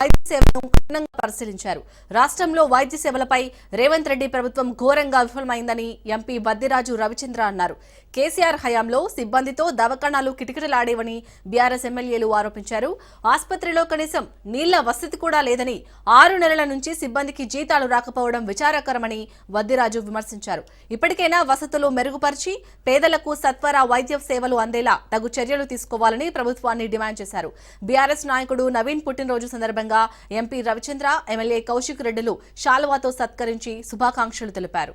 వైద్య సేవలను క్షుణ్ణంగా పరిశీలించారు. రాష్ట్రంలో వైద్య సేవలపై రేవంత్ రెడ్డి ప్రభుత్వం ఘోరంగా విఫలమైందని ఎంపీ బద్దిరాజు రవిచంద్ర అన్నారు. కేసీఆర్ హయాంలో సిబ్బందితో దవాఖానాలు కిటకిటలాడేవని బీఆర్ఎస్ ఎమ్మెల్యేలు ఆరోపించారు. ఆసుపత్రిలో కనీసం నీళ్ల వసతి కూడా లేదని 6 నెలల నుంచి సిబ్బందికి జీతాలు రాకపోవడం విచారకరమని బద్దిరాజు విమర్శించారు. ఇప్పటికైనా వసతులు మెరుగుపరిచి పేదలకు సత్వర వైద్య సేవలు అందేలా తగు చర్యలు తీసుకోవాలని ప్రభుత్వాన్ని డిమాండ్ చేశారు. బీఆర్ఎస్ నాయకుడు నవీన్ పుట్టినరోజు సందర్భంగా ఎంపీ రవిచంద్ర, ఎమ్మెల్యే కౌశిక్ రెడ్డిలు శాలువాతో సత్కరించి శుభాకాంక్షలు తెలిపారు.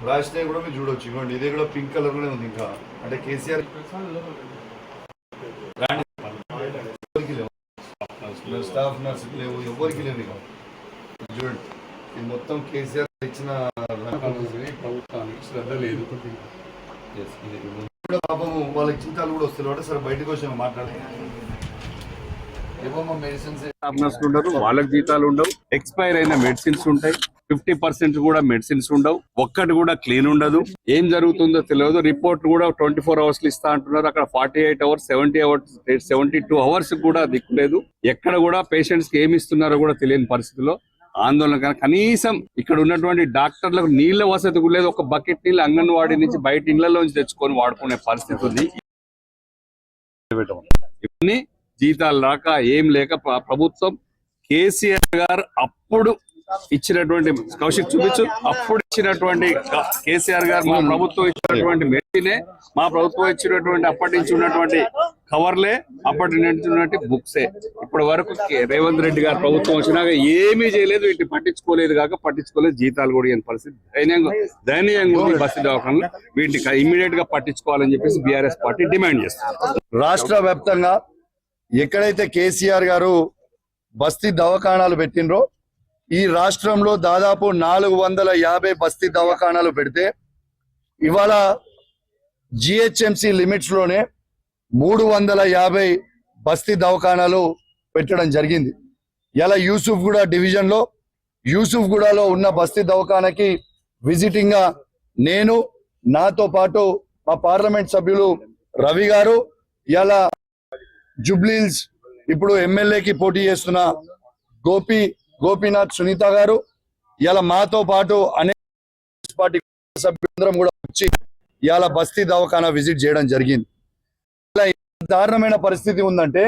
రాసినా కూడా మీరు చూడవచ్చు. ఇవ్వండి, ఇదే కూడా పింక్ కలర్ లోనే ఉంది. ఇంకా అంటే కేసీఆర్ స్టాఫ్ నర్సు లేవు, ఎవరికి లేవు. ఇక చూడండి, ఇది మొత్తం కేసీఆర్ ఇచ్చిన ప్రభుత్వానికి శ్రద్ధ లేదు. పాపము వాళ్ళకి చింతాలు కూడా వస్తారు. సరే బయటకు వచ్చి మాట్లాడాలి. వాళ్ళకి జీతాలు ఉండవు, ఎక్స్పైర్ అయిన మెడిసిన్స్ ఉంటాయి, 50% కూడా మెడిసిన్స్ ఉండవు, ఒక్కటి కూడా క్లీన్ ఉండదు. ఏం జరుగుతుందో తెలియదు. రిపోర్ట్ కూడా 24 hours ఇస్తా అంటున్నారు. అక్కడ 48 hours, 70 hours, 72 hours కూడా దిక్కులేదు. ఎక్కడ కూడా పేషెంట్స్ కి ఏమి ఇస్తున్నారో కూడా తెలియని పరిస్థితిలో ఆందోళన. కనీసం ఇక్కడ ఉన్నటువంటి డాక్టర్లకు నీళ్ల వసతి కూడా లేదు. ఒక బకెట్ నీళ్ళు అంగన్వాడీ నుంచి బయట ఇళ్లలోంచి తెచ్చుకొని వాడుకునే పరిస్థితి ఉంది. ఇవన్నీ జీతాలు రాక ఏం లేక ప్రభుత్వం కేసీఆర్ గారు అప్పుడు ఇచ్చినటువంటి, కౌశిక్ చూపించు, అప్పుడు ఇచ్చినటువంటి కేసీఆర్ గారు మా ప్రభుత్వం ఇచ్చినటువంటి మెడిసినే, మా ప్రభుత్వం ఇచ్చినటువంటి అప్పటి నుంచి ఉన్నటువంటి కవర్లే, అప్పటి నుంచి ఉన్నటువంటి బుక్సే ఇప్పటి వరకు రేవంత్ రెడ్డి గారు ప్రభుత్వం వచ్చినాక ఏమీ చేయలేదు. వీటిని పట్టించుకోలేదు. జీతాలు కూడా ఇవ్వని పరిస్థితి దయనీయంగా ఉంది. బస్సు దవాఖానలు వీటిని ఇమ్మీడియట్ గా పట్టించుకోవాలని చెప్పేసి బీఆర్ఎస్ పార్టీ డిమాండ్ చేస్తారు. రాష్ట్ర వ్యాప్తంగా ఎక్కడైతే కేసీఆర్ గారు బస్తీ దవాఖానాలు పెట్టినరో, ఈ రాష్ట్రంలో దాదాపు 450 బస్తీ దవాఖానాలు పెడితే ఇవాళ జిహెచ్ఎంసి లిమిట్స్ లోనే 350 బస్తీ దవాఖానాలు పెట్టడం జరిగింది. ఇలా యూసుఫ్గూడ డివిజన్ లో యూసుఫ్గూడలో ఉన్న బస్తీ దవాఖానాకి విజిటింగ్ గా నేను, నాతో పాటు మా పార్లమెంట్ సభ్యులు రవి గారు, ఇలా జుబ్లీహిల్స్ ఇప్పుడు ఎమ్మెల్యేకి పోటీ చేస్తున్న గోపీనాథ్ సునీత గారు, ఇలా మాతో పాటు అనేక పార్టీ సభ్యులందరం కూడా వచ్చి ఇలా బస్తీ దవాఖానా విజిట్ చేయడం జరిగింది. ఇలా దారుణమైన పరిస్థితి ఉందంటే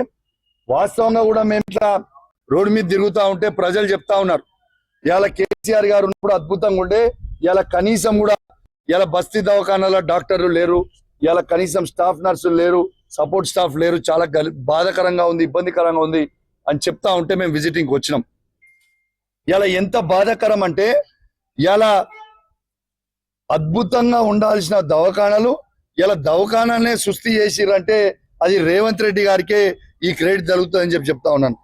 వాస్తవంగా కూడా మేము ఇట్లా రోడ్డు మీద తిరుగుతూ ఉంటే ప్రజలు చెప్తా ఉన్నారు, ఇలా కేసీఆర్ గారు ఉన్నప్పుడు అద్భుతంగా ఉండే, ఇలా కనీసం కూడా ఇలా బస్తీ దవాఖానాలో డాక్టర్లు లేరు, ఇలా కనీసం స్టాఫ్ నర్సులు లేరు, సపోర్ట్ స్టాఫ్ లేరు, చాలా బాధాకరంగా ఉంది, ఇబ్బందికరంగా ఉంది అని చెప్తా ఉంటే మేము విజిటింగ్కి వచ్చినాం. ఇలా ఎంత బాధాకరం అంటే ఇలా అద్భుతంగా ఉండాల్సిన దవాఖానాలు ఇలా దవాఖానానే సుస్థి చేసిరంటే అది రేవంత్ రెడ్డి గారికే ఈ క్రెడిట్ జరుగుతుందని చెప్తా ఉన్నాను.